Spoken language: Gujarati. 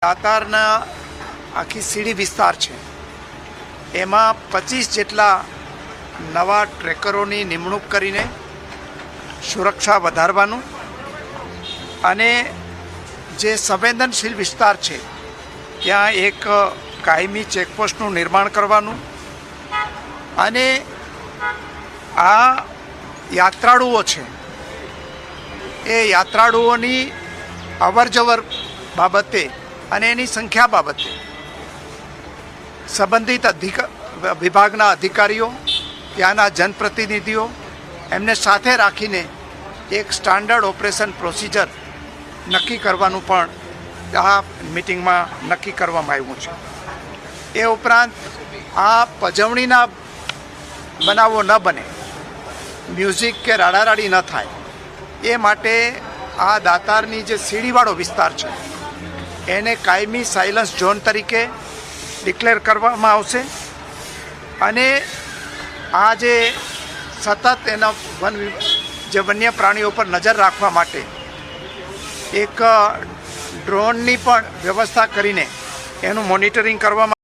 દાતારના આખી સીડી વિસ્તાર છે, એમાં 25 જેટલા નવા ટ્રેકરોની નિમણૂક કરીને સુરક્ષા વધારવાનું અને જે સંવેદનશીલ વિસ્તાર છે ત્યાં એક કાયમી ચેકપોસ્ટનું નિર્માણ કરવાનું અને આ યાત્રાળુઓ છે એ યાત્રાળુઓની અવરજવર બાબતે અને એની સંખ્યા બાબતે સંબંધિત વિભાગના અધિકારીઓ, ત્યાંના જનપ્રતિનિધિઓ એમને સાથે રાખીને એક સ્ટાન્ડર્ડ ઓપરેશન પ્રોસિજર નક્કી કરવાનું પણ આ મિટિંગમાં નક્કી કરવામાં આવ્યું છે. એ ઉપરાંત આ પજવણીના બનાવો ન બને, મ્યુઝિક કે રાડારાડી ન થાય એ માટે આ દાતારની જે સીડીવાળો વિસ્તાર છે એને કાયમી સાયલન્સ ઝોન તરીકે ડિક્લેર કરવામાં આવશે અને આ જે સતત એના વન્ય પ્રાણીઓ પર નજર રાખવા માટે એક ડ્રોનની પણ વ્યવસ્થા કરીને એનું મોનિટરિંગ કરવામાં